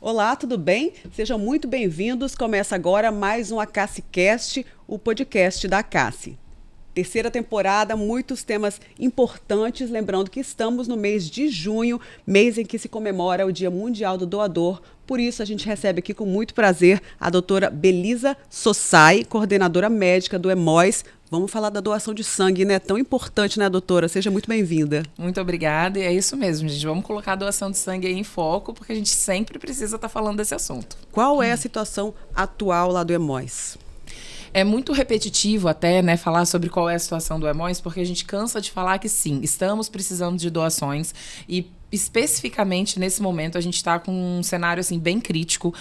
Olá, tudo bem? Sejam muito bem-vindos. Começa agora mais um ACACIcast, o podcast da ACACI. Terceira temporada, muitos temas importantes, lembrando que estamos no mês de junho, mês em que se comemora o Dia Mundial do Doador. Por isso, a gente recebe aqui com muito prazer a doutora Belisa Sossai, coordenadora médica do EMOIS. Vamos falar da doação de sangue, né? Tão importante, né, doutora? Seja muito bem-vinda. Muito obrigada, e é isso mesmo, gente. Vamos colocar a doação de sangue aí em foco, porque a gente sempre precisa estar falando desse assunto. Qual é a situação atual lá do EMOIS? É muito repetitivo até, né, falar sobre qual é a situação do EMOIS, porque a gente cansa de falar que sim, estamos precisando de doações e especificamente nesse momento a gente está com um cenário assim bem crítico.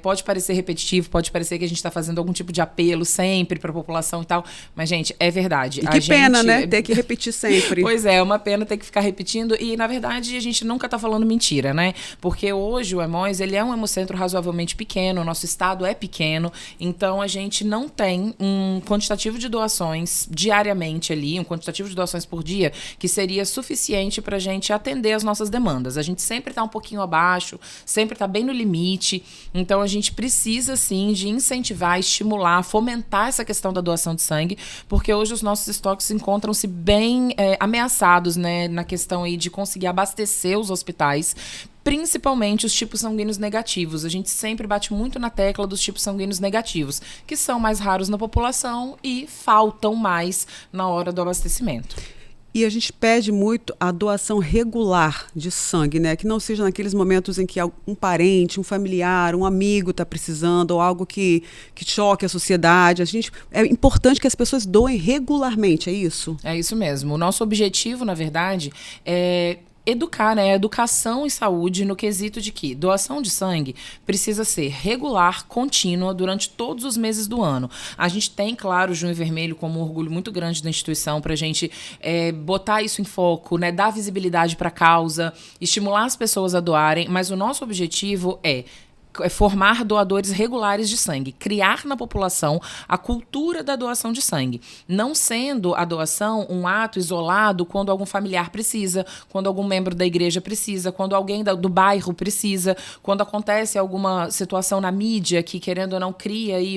Pode parecer repetitivo, pode parecer que a gente está fazendo algum tipo de apelo sempre para a população e tal, mas gente, é verdade. E que pena, né? Ter que repetir sempre. Pois é uma pena ter que ficar repetindo e na verdade a gente nunca está falando mentira, né? Porque hoje o EMOIS, ele é um hemocentro razoavelmente pequeno, o nosso estado é pequeno, então a gente não tem um quantitativo de doações diariamente ali, um quantitativo de doações por dia que seria suficiente para a gente atender as nossas demandas. A gente sempre está um pouquinho abaixo, sempre está bem no limite, então a gente precisa sim de incentivar, estimular, fomentar essa questão da doação de sangue, porque hoje os nossos estoques encontram-se bem ameaçados, né, na questão aí de conseguir abastecer os hospitais, principalmente os tipos sanguíneos negativos. A gente sempre bate muito na tecla dos tipos sanguíneos negativos, que são mais raros na população e faltam mais na hora do abastecimento. E a gente pede muito a doação regular de sangue, né? Que não seja naqueles momentos em que um parente, um familiar, um amigo está precisando, ou algo que choque a sociedade. É importante que as pessoas doem regularmente, é isso? É isso mesmo. O nosso objetivo, na verdade, é educar, né? Educação e saúde no quesito de que doação de sangue precisa ser regular, contínua, durante todos os meses do ano. A gente tem, claro, o Junho Vermelho como um orgulho muito grande da instituição para a gente botar isso em foco, né? Dar visibilidade para a causa, estimular as pessoas a doarem, mas o nosso objetivo é formar doadores regulares de sangue, criar na população a cultura da doação de sangue, não sendo a doação um ato isolado quando algum familiar precisa, quando algum membro da igreja precisa, quando alguém do bairro precisa, quando acontece alguma situação na mídia que, querendo ou não, cria aí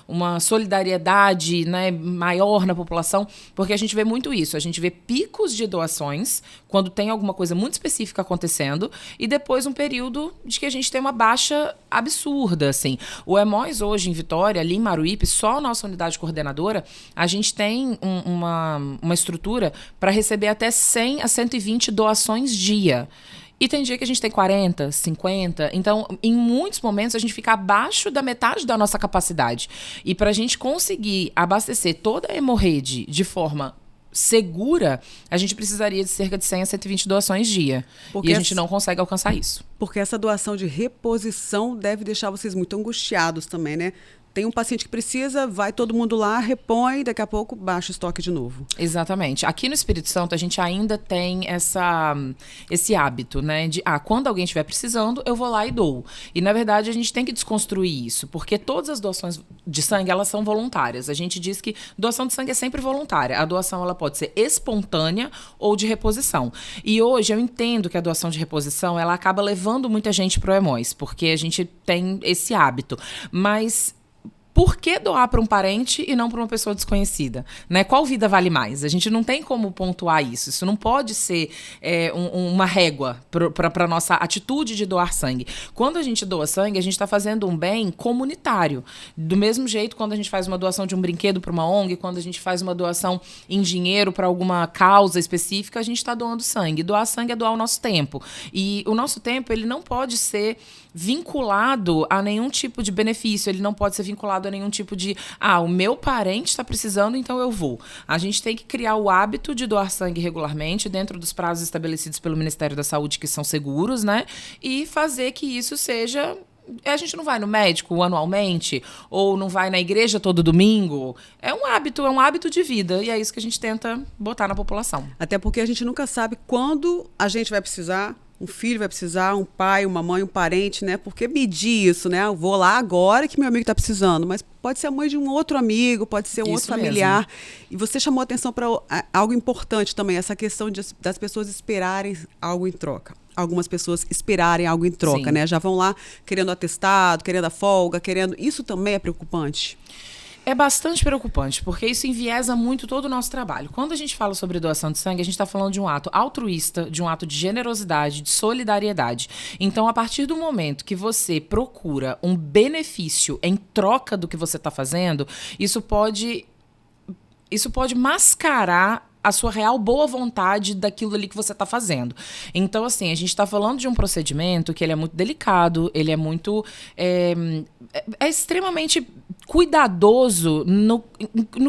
uma solidariedade, né, maior na população, porque a gente vê muito isso, a gente vê picos de doações quando tem alguma coisa muito específica acontecendo e depois um período de que a gente tem uma baixa absurda, assim. O EMOIS hoje em Vitória, ali em Maruípe, só a nossa unidade coordenadora, a gente tem uma estrutura para receber até 100 a 120 doações dia. E tem dia que a gente tem 40, 50. Então, em muitos momentos, a gente fica abaixo da metade da nossa capacidade. E para a gente conseguir abastecer toda a hemorrede de forma segura, a gente precisaria de cerca de 100 a 120 doações dia. E a gente não consegue alcançar isso. Porque essa doação de reposição deve deixar vocês muito angustiados também, né? Tem um paciente que precisa, vai todo mundo lá, repõe, daqui a pouco baixa o estoque de novo. Exatamente. Aqui no Espírito Santo, a gente ainda tem esse hábito, né? De, quando alguém estiver precisando, eu vou lá e dou. E, na verdade, a gente tem que desconstruir isso, porque todas as doações de sangue, elas são voluntárias. A gente diz que doação de sangue é sempre voluntária. A doação, ela pode ser espontânea ou de reposição. E hoje, eu entendo que a doação de reposição, ela acaba levando muita gente pro EMOIS, porque a gente tem esse hábito. Mas por que doar para um parente e não para uma pessoa desconhecida? Né? Qual vida vale mais? A gente não tem como pontuar isso. Isso não pode ser uma régua para a nossa atitude de doar sangue. Quando a gente doa sangue, a gente está fazendo um bem comunitário. Do mesmo jeito, quando a gente faz uma doação de um brinquedo para uma ONG, quando a gente faz uma doação em dinheiro para alguma causa específica, a gente está doando sangue. Doar sangue é doar o nosso tempo. E o nosso tempo, ele não pode ser vinculado a nenhum tipo de benefício, ele não pode ser vinculado a nenhum tipo de o meu parente está precisando, então eu vou. A gente tem que criar o hábito de doar sangue regularmente, dentro dos prazos estabelecidos pelo Ministério da Saúde, que são seguros, né? E fazer que isso seja... A gente não vai no médico anualmente, ou não vai na igreja todo domingo. É um hábito de vida, e é isso que a gente tenta botar na população. Até porque a gente nunca sabe quando a gente vai precisar. Um filho vai precisar, um pai, uma mãe, um parente, né? Porque medir isso, né? Eu vou lá agora que meu amigo está precisando, mas pode ser a mãe de um outro amigo, pode ser um outro familiar. E você chamou atenção para algo importante também, essa questão das pessoas esperarem algo em troca. algumas pessoas esperarem algo em troca, Sim. né? Já vão lá querendo atestado, querendo a folga, querendo... Isso também é preocupante? É bastante preocupante, porque isso enviesa muito todo o nosso trabalho. Quando a gente fala sobre doação de sangue, a gente está falando de um ato altruísta, de um ato de generosidade, de solidariedade. Então, a partir do momento que você procura um benefício em troca do que você está fazendo, isso pode mascarar a sua real boa vontade daquilo ali que você está fazendo. Então, assim, a gente está falando de um procedimento que ele é muito delicado, ele é muito... é extremamente cuidadoso no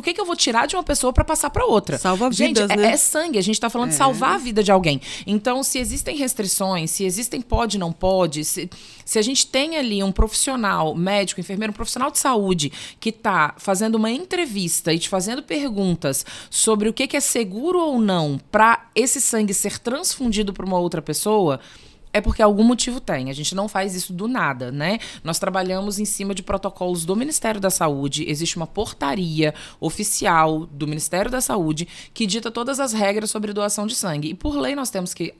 que eu vou tirar de uma pessoa para passar para outra. Salva vidas, gente, né? É sangue, a gente está falando de salvar a vida de alguém. Então, se existem restrições, se existem pode, não pode, se a gente tem ali um profissional, médico, enfermeiro, um profissional de saúde que está fazendo uma entrevista e te fazendo perguntas sobre o que é seguro ou não para esse sangue ser transfundido para uma outra pessoa, é porque algum motivo tem. A gente não faz isso do nada, né? Nós trabalhamos em cima de protocolos do Ministério da Saúde. Existe uma portaria oficial do Ministério da Saúde que dita todas as regras sobre doação de sangue. E por lei nós temos que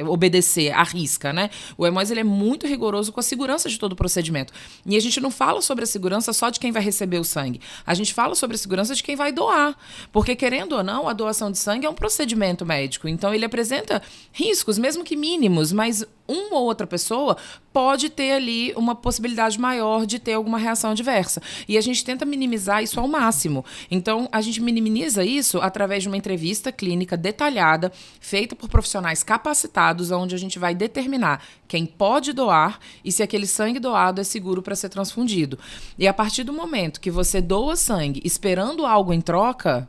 obedecer à risca, né? O EMOS, ele é muito rigoroso com a segurança de todo o procedimento. E a gente não fala sobre a segurança só de quem vai receber o sangue. A gente fala sobre a segurança de quem vai doar. Porque, querendo ou não, a doação de sangue é um procedimento médico. Então, ele apresenta riscos, mesmo que mínimos, mas uma ou outra pessoa pode ter ali uma possibilidade maior de ter alguma reação adversa. E a gente tenta minimizar isso ao máximo. Então, a gente minimiza isso através de uma entrevista clínica detalhada, feita por profissionais capacitados, onde a gente vai determinar quem pode doar e se aquele sangue doado é seguro para ser transfundido. E a partir do momento que você doa sangue esperando algo em troca,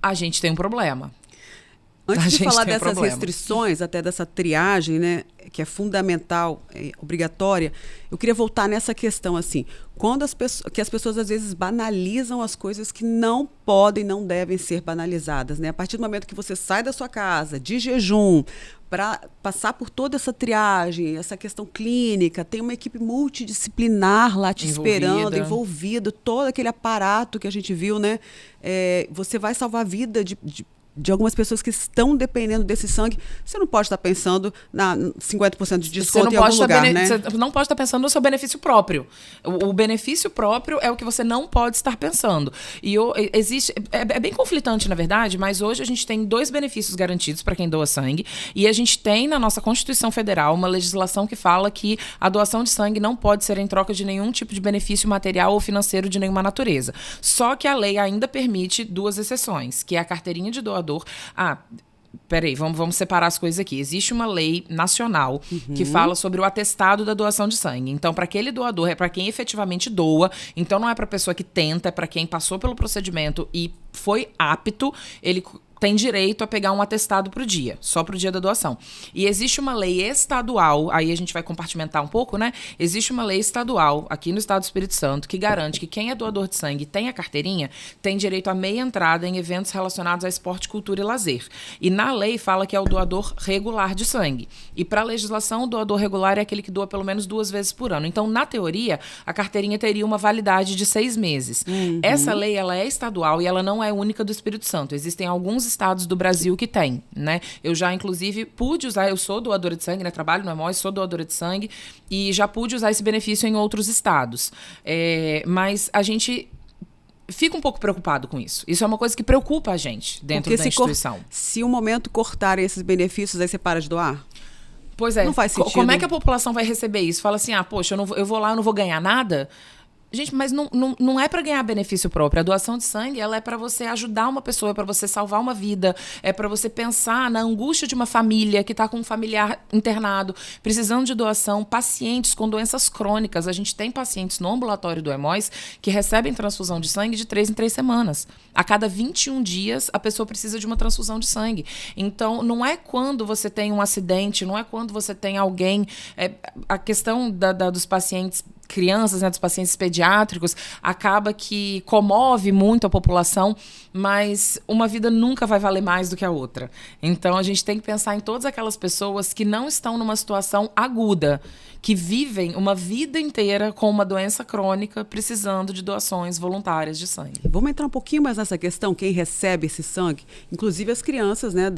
a gente tem um problema. Antes de falar dessas restrições, até dessa triagem, né, que é fundamental, é obrigatória, eu queria voltar nessa questão, assim, quando as pessoas às vezes banalizam as coisas que não podem, não devem ser banalizadas, né? A partir do momento que você sai da sua casa, de jejum, para passar por toda essa triagem, essa questão clínica, tem uma equipe multidisciplinar lá te esperando, envolvido, todo aquele aparato que a gente viu, né? Você vai salvar a vida de algumas pessoas que estão dependendo desse sangue. Você não pode estar pensando na 50% de desconto em algum lugar, né? Você não pode estar pensando no seu benefício próprio. O benefício próprio é o que você não pode estar pensando. E é bem conflitante, na verdade, mas hoje a gente tem 2 benefícios garantidos para quem doa sangue, e a gente tem na nossa Constituição Federal uma legislação que fala que a doação de sangue não pode ser em troca de nenhum tipo de benefício material ou financeiro de nenhuma natureza. Só que a lei ainda permite 2 exceções, que é a carteirinha de doador. Peraí, vamos separar as coisas aqui. Existe uma lei nacional que fala sobre o atestado da doação de sangue. Então, para aquele doador, é para quem efetivamente doa. Então, não é para a pessoa que tenta, é para quem passou pelo procedimento e foi apto, ele tem direito a pegar um atestado pro dia, só pro dia da doação. E existe uma lei estadual, aí a gente vai compartimentar um pouco, né? Existe uma lei estadual aqui no estado do Espírito Santo que garante que quem é doador de sangue e tem a carteirinha tem direito a meia entrada em eventos relacionados a esporte, cultura e lazer. E na lei fala que é o doador regular de sangue. E para a legislação, o doador regular é aquele que doa pelo menos 2 vezes por ano. Então, na teoria, a carteirinha teria uma validade de 6 meses. Essa lei, ela é estadual e ela não é única do Espírito Santo. Existem alguns estados do Brasil que tem, né? Eu já, inclusive, pude usar, eu sou doadora de sangue, né? Trabalho no EMOS, sou doadora de sangue e já pude usar esse benefício em outros estados. Mas a gente fica um pouco preocupado com isso. Isso é uma coisa que preocupa a gente dentro da instituição. Se um momento cortarem esses benefícios, aí você para de doar? Pois é. Não faz sentido. Como é que a população vai receber isso? Fala assim, poxa, eu vou lá, eu não vou ganhar nada? Gente, mas não é para ganhar benefício próprio. A doação de sangue, ela é para você ajudar uma pessoa, é para você salvar uma vida, é para você pensar na angústia de uma família que está com um familiar internado, precisando de doação, pacientes com doenças crônicas. A gente tem pacientes no ambulatório do EMOS que recebem transfusão de sangue de 3 em 3 semanas. A cada 21 dias, a pessoa precisa de uma transfusão de sangue. Então, não é quando você tem um acidente, não é quando você tem alguém... a questão dos pacientes crianças, né, dos pacientes pediátricos, acaba que comove muito a população, mas uma vida nunca vai valer mais do que a outra. Então, a gente tem que pensar em todas aquelas pessoas que não estão numa situação aguda, que vivem uma vida inteira com uma doença crônica, precisando de doações voluntárias de sangue. Vamos entrar um pouquinho mais nessa questão, quem recebe esse sangue, inclusive as crianças, né,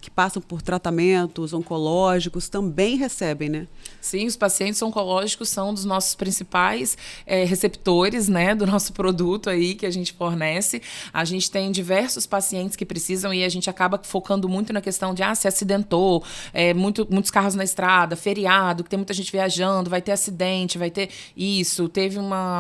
que passam por tratamentos oncológicos também recebem, né? Sim, os pacientes oncológicos são dos nossos principais receptores, né, do nosso produto aí que a gente fornece. A gente tem diversos pacientes que precisam e a gente acaba focando muito na questão de se acidentou, muitos carros na estrada, feriado, que tem muita gente viajando, vai ter acidente, vai ter isso.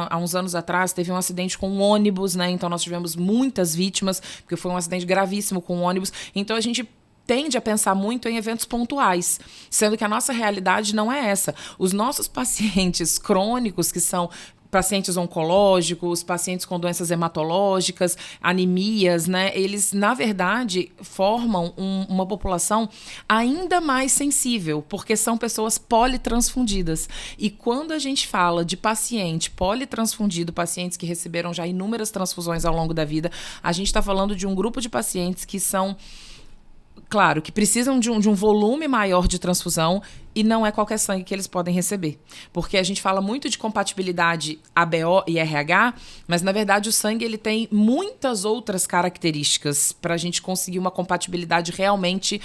Há uns anos atrás, teve um acidente com um ônibus, né? Então nós tivemos muitas vítimas, porque foi um acidente gravíssimo com um ônibus. Então a gente tende a pensar muito em eventos pontuais, sendo que a nossa realidade não é essa. Os nossos pacientes crônicos, que são pacientes oncológicos, pacientes com doenças hematológicas, anemias, né? Eles, na verdade, formam uma população ainda mais sensível, porque são pessoas politransfundidas. E quando a gente fala de paciente politransfundido, pacientes que receberam já inúmeras transfusões ao longo da vida, a gente está falando de um grupo de pacientes que são, claro, que precisam de um volume maior de transfusão e não é qualquer sangue que eles podem receber. Porque a gente fala muito de compatibilidade ABO e RH, mas, na verdade, o sangue ele tem muitas outras características para a gente conseguir uma compatibilidade realmente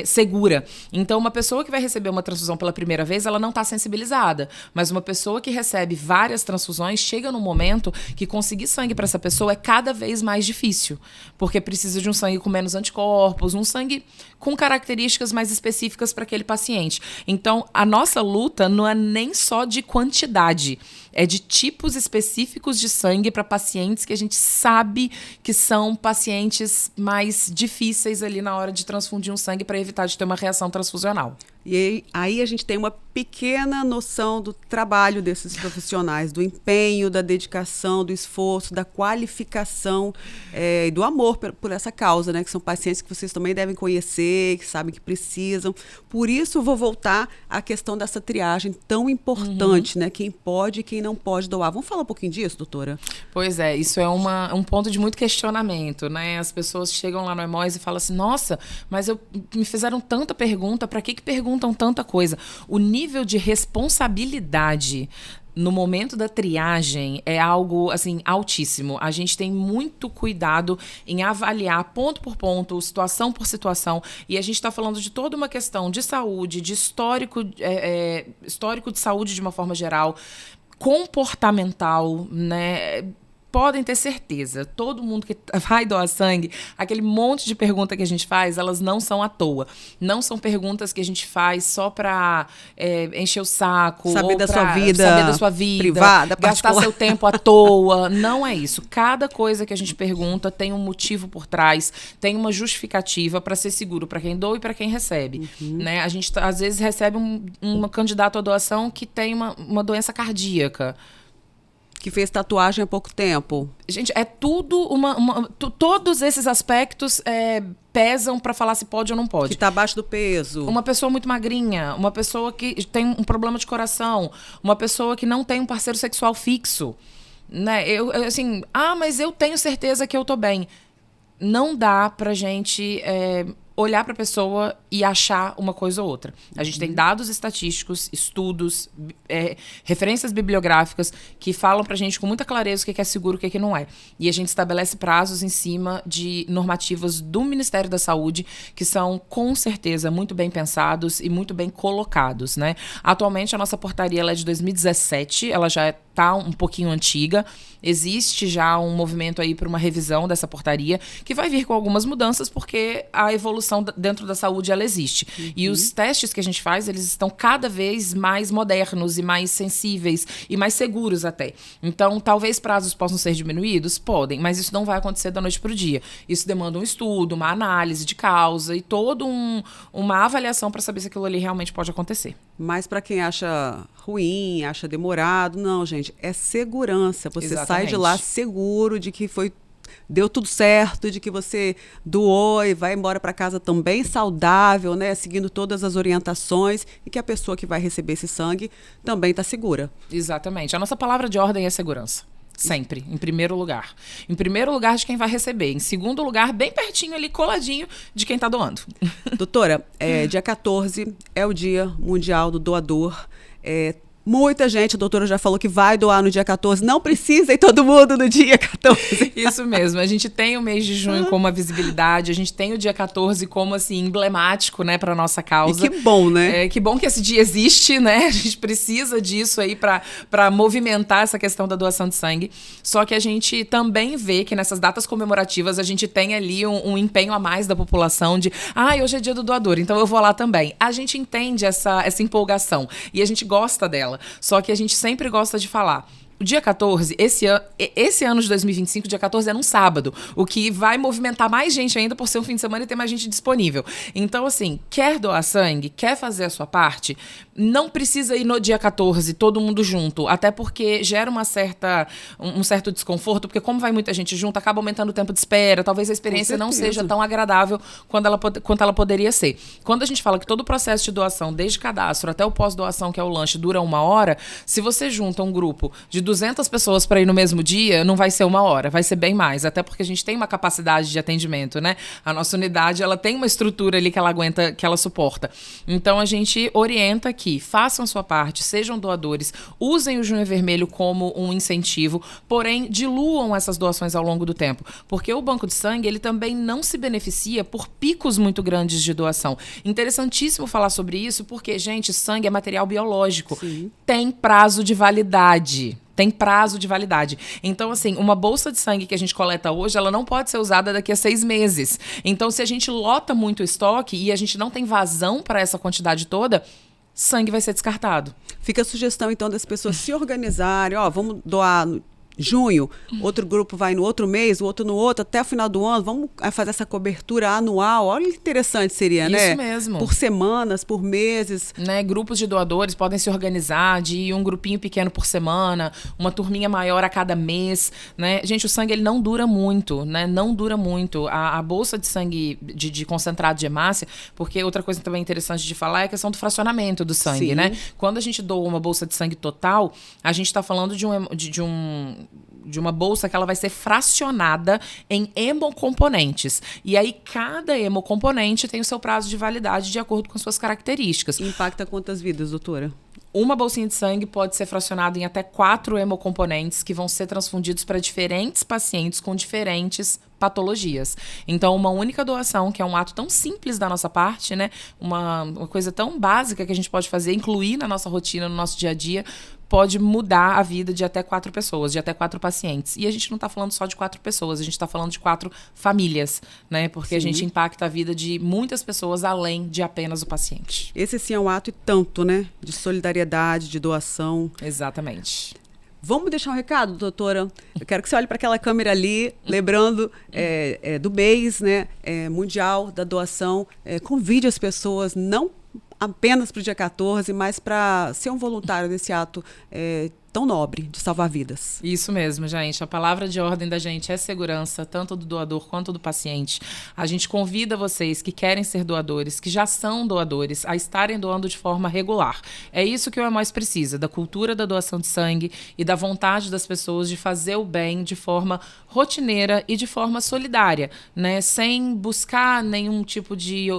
segura. Então, uma pessoa que vai receber uma transfusão pela primeira vez, ela não está sensibilizada. Mas uma pessoa que recebe várias transfusões, chega num momento que conseguir sangue para essa pessoa é cada vez mais difícil. Porque precisa de um sangue com menos anticorpos, um sangue com características mais específicas para aquele paciente. Então, a nossa luta não é nem só de quantidade, é de tipos específicos de sangue para pacientes que a gente sabe que são pacientes mais difíceis ali na hora de transfundir um sangue para evitar de ter uma reação transfusional. E aí a gente tem uma pequena noção do trabalho desses profissionais, do empenho, da dedicação, do esforço, da qualificação e do amor por essa causa, né? Que são pacientes que vocês também devem conhecer, que sabem que precisam. Por isso, eu vou voltar à questão dessa triagem tão importante, né? Quem pode e quem não pode doar. Vamos falar um pouquinho disso, doutora? Pois é, isso é um ponto de muito questionamento, né? As pessoas chegam lá no Hemóis e falam assim, nossa, mas me fizeram tanta pergunta, para que perguntam tanta coisa? O nível de responsabilidade no momento da triagem é algo assim altíssimo. A gente tem muito cuidado em avaliar ponto por ponto, situação por situação, e a gente está falando de toda uma questão de saúde, de histórico de saúde de uma forma geral, comportamental, né? Podem ter certeza, todo mundo que vai doar sangue, aquele monte de pergunta que a gente faz, elas não são à toa. Não são perguntas que a gente faz só para encher o saco. Saber ou da sua vida privada, gastar particular. seu tempo à toa. Não é isso. Cada coisa que a gente pergunta tem um motivo por trás, tem uma justificativa para ser seguro para quem doa e para quem recebe. Né? A gente, às vezes, recebe um candidato à doação que tem uma doença cardíaca. Que fez tatuagem há pouco tempo. Gente, é tudo todos esses aspectos pesam para falar se pode ou não pode. Que está abaixo do peso. Uma pessoa muito magrinha, uma pessoa que tem um problema de coração, uma pessoa que não tem um parceiro sexual fixo. Né? Assim, mas eu tenho certeza que eu tô bem. Não dá pra gente olhar para a pessoa e achar uma coisa ou outra. A gente tem dados estatísticos, estudos, referências bibliográficas que falam para a gente com muita clareza o que é seguro e o que não é. E a gente estabelece prazos em cima de normativas do Ministério da Saúde que são, com certeza, muito bem pensados e muito bem colocados. Né? Atualmente, a nossa portaria ela é de 2017, ela já está um pouquinho antiga. Existe já um movimento aí para uma revisão dessa portaria que vai vir com algumas mudanças porque a evolução dentro da saúde ela existe. E os testes que a gente faz, eles estão cada vez mais modernos e mais sensíveis e mais seguros até. Então, talvez prazos possam ser diminuídos? Podem, mas isso não vai acontecer da noite para o dia. Isso demanda um estudo, uma análise de causa e toda uma avaliação para saber se aquilo ali realmente pode acontecer. Mas para quem acha ruim, acha demorado, não, gente, é segurança. Você sai de lá seguro de que foi deu tudo certo, de que você doou e vai embora para casa também saudável, né? Seguindo todas as orientações e que a pessoa que vai receber esse sangue também está segura. Exatamente. A nossa palavra de ordem é segurança. Sempre, em primeiro lugar. Em primeiro lugar de quem vai receber. Em segundo lugar, bem pertinho ali, coladinho de quem está doando. Doutora, dia 14 é o Dia Mundial do Doador. Muita gente, a doutora já falou que vai doar no dia 14. Não precisa ir todo mundo no dia 14. Isso mesmo. A gente tem o mês de junho como uma visibilidade. A gente tem o dia 14 como, assim, emblemático, né, para nossa causa. E que bom, né? Que bom que esse dia existe, né? A gente precisa disso aí para movimentar essa questão da doação de sangue. Só que a gente também vê que nessas datas comemorativas a gente tem ali um empenho a mais da população de hoje é dia do doador, então eu vou lá também. A gente entende essa empolgação e a gente gosta dela. Só que a gente sempre gosta de falar. O dia 14, esse ano de 2025, dia 14 é num sábado, o que vai movimentar mais gente ainda por ser um fim de semana e ter mais gente disponível. Então, assim, quer doar sangue, quer fazer a sua parte, não precisa ir no dia 14, todo mundo junto, até porque gera um certo desconforto, porque como vai muita gente junto, acaba aumentando o tempo de espera, talvez a experiência não seja tão agradável quanto ela poderia ser. Quando a gente fala que todo o processo de doação, desde cadastro até o pós-doação, que é o lanche, dura 1 hora, se você junta um grupo de 200 pessoas para ir no mesmo dia, não vai ser 1 hora, vai ser bem mais, até porque a gente tem uma capacidade de atendimento, né? A nossa unidade, ela tem uma estrutura ali que ela aguenta, que ela suporta. Então, a gente orienta que façam a sua parte, sejam doadores, usem o Junho Vermelho como um incentivo, porém, diluam essas doações ao longo do tempo, porque o banco de sangue, ele também não se beneficia por picos muito grandes de doação. Interessantíssimo falar sobre isso, porque, gente, sangue é material biológico. Sim. Tem prazo de validade. Tem prazo de validade. Então, assim, uma bolsa de sangue que a gente coleta hoje, ela não pode ser usada daqui a 6 meses. Então, se a gente lota muito o estoque e a gente não tem vazão para essa quantidade toda, sangue vai ser descartado. Fica a sugestão, então, das pessoas se organizarem. Vamos doar no junho, outro grupo vai no outro mês, o outro no outro, até o final do ano, vamos fazer essa cobertura anual. Olha que interessante seria, né? Isso mesmo. Por semanas, por meses. Né? Grupos de doadores podem se organizar de ir um grupinho pequeno por semana, uma turminha maior a cada mês, né? Gente, o sangue, ele não dura muito, né? Não dura muito. A bolsa de sangue de concentrado de hemácia, porque outra coisa também interessante de falar é a questão do fracionamento do sangue, Sim. né? Quando a gente doa uma bolsa de sangue total, a gente está falando de uma bolsa que ela vai ser fracionada em hemocomponentes. E aí, cada hemocomponente tem o seu prazo de validade de acordo com as suas características. Impacta quantas vidas, doutora? Uma bolsinha de sangue pode ser fracionada em até 4 hemocomponentes que vão ser transfundidos para diferentes pacientes com diferentes patologias. Então, uma única doação, que é um ato tão simples da nossa parte, né? Uma coisa tão básica que a gente pode fazer, incluir na nossa rotina, no nosso dia a dia, pode mudar a vida de até 4 pessoas, de até 4 pacientes. E a gente não está falando só de 4 pessoas, a gente está falando de 4 famílias, né? Porque a gente impacta a vida de muitas pessoas além de apenas o paciente. Esse sim é um ato e tanto, né? De solidariedade, de doação. Exatamente. Vamos deixar um recado, doutora? Eu quero que você olhe para aquela câmera ali, lembrando do mês, né, mundial da doação. Convide as pessoas, não apenas para o dia 14, mas para ser um voluntário desse ato tão nobre de salvar vidas. Isso mesmo, gente. A palavra de ordem da gente é segurança, tanto do doador quanto do paciente. A gente convida vocês que querem ser doadores, que já são doadores, a estarem doando de forma regular. É isso que o EMOS precisa, da cultura da doação de sangue e da vontade das pessoas de fazer o bem de forma rotineira e de forma solidária, né? Sem buscar nenhum tipo de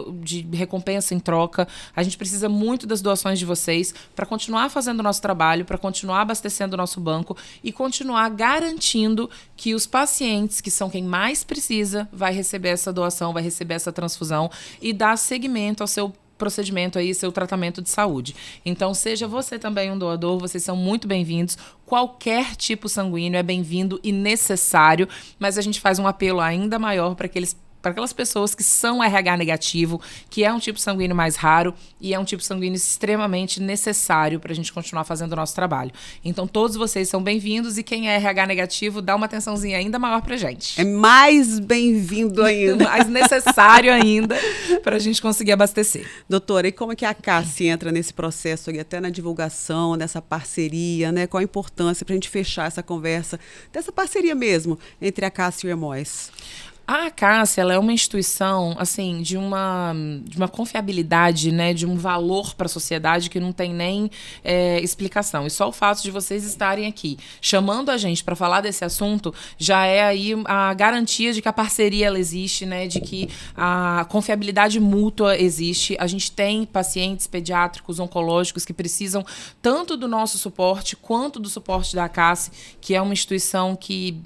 recompensa em troca. A gente precisa muito das doações de vocês para continuar fazendo o nosso trabalho, para continuar abastecendo o nosso banco e continuar garantindo que os pacientes, que são quem mais precisa, vai receber essa doação, vai receber essa transfusão e dar seguimento ao seu procedimento aí, seu tratamento de saúde. Então, seja você também um doador, vocês são muito bem-vindos. Qualquer tipo sanguíneo é bem-vindo e necessário, mas a gente faz um apelo ainda maior para que eles para aquelas pessoas que são RH negativo, que é um tipo sanguíneo mais raro e é um tipo sanguíneo extremamente necessário para a gente continuar fazendo o nosso trabalho. Então, todos vocês são bem-vindos e quem é RH negativo, dá uma atençãozinha ainda maior pra gente. É mais bem-vindo ainda. Mais necessário ainda para a gente conseguir abastecer. Doutora, e como é que a CASSI entra nesse processo aí, até na divulgação, nessa parceria, né? Qual a importância para a gente fechar essa conversa, dessa parceria mesmo, entre a CASSI e o EMOIS? A CASSI, ela é uma instituição, assim, de uma confiabilidade, né, de um valor para a sociedade que não tem nem explicação. E só o fato de vocês estarem aqui chamando a gente para falar desse assunto já é aí a garantia de que a parceria ela existe, né, de que a confiabilidade mútua existe. A gente tem pacientes pediátricos, oncológicos que precisam tanto do nosso suporte quanto do suporte da CASSI, que é uma instituição que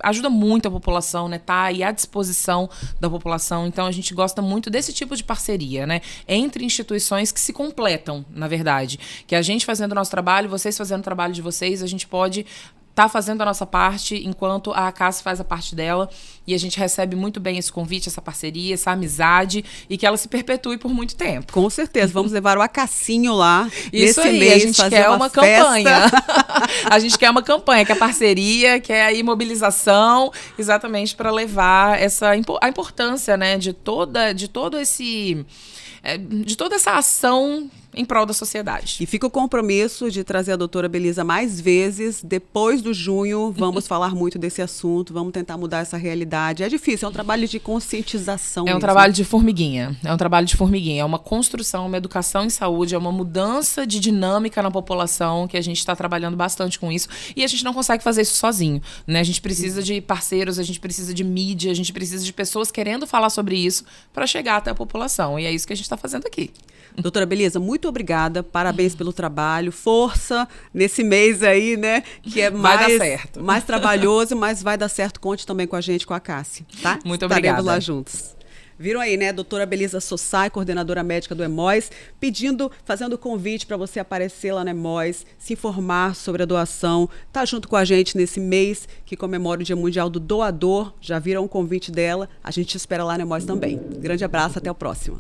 ajuda muito a população, né? Tá aí à disposição da população. Então, a gente gosta muito desse tipo de parceria, né? Entre instituições que se completam, na verdade. Que a gente fazendo o nosso trabalho, vocês fazendo o trabalho de vocês, a gente pode tá fazendo a nossa parte, enquanto a CASSI faz a parte dela, e a gente recebe muito bem esse convite, essa parceria, essa amizade, e que ela se perpetue por muito tempo. Com certeza, vamos levar o Acassinho lá isso nesse aí, mês, a gente fazer quer uma campanha. A gente quer uma campanha, que é a parceria, que é a imobilização, exatamente para levar a importância, né, de toda essa ação em prol da sociedade. E fica o compromisso de trazer a doutora Belisa mais vezes. Depois do junho, vamos falar muito desse assunto, vamos tentar mudar essa realidade. É difícil, é um trabalho de conscientização. É um trabalho de formiguinha. É um trabalho de formiguinha. É uma construção, uma educação em saúde, é uma mudança de dinâmica na população, que a gente está trabalhando bastante com isso. E a gente não consegue fazer isso sozinho, né? A gente precisa de parceiros, a gente precisa de mídia, a gente precisa de pessoas querendo falar sobre isso para chegar até a população. E é isso que a gente está fazendo aqui. Doutora Belisa, muito obrigada, parabéns pelo trabalho, força nesse mês aí, né, que é mais trabalhoso, mas vai dar certo, conte também com a gente, com a CASSI, tá? Muito obrigada. Estaremos lá juntos. Viram aí, né, doutora Belisa Sossai, coordenadora médica do EMOIS, fazendo convite para você aparecer lá no EMOIS, se informar sobre a doação, tá junto com a gente nesse mês que comemora o Dia Mundial do Doador, já viram o convite dela, a gente te espera lá no EMOIS também. Grande abraço, até o próximo.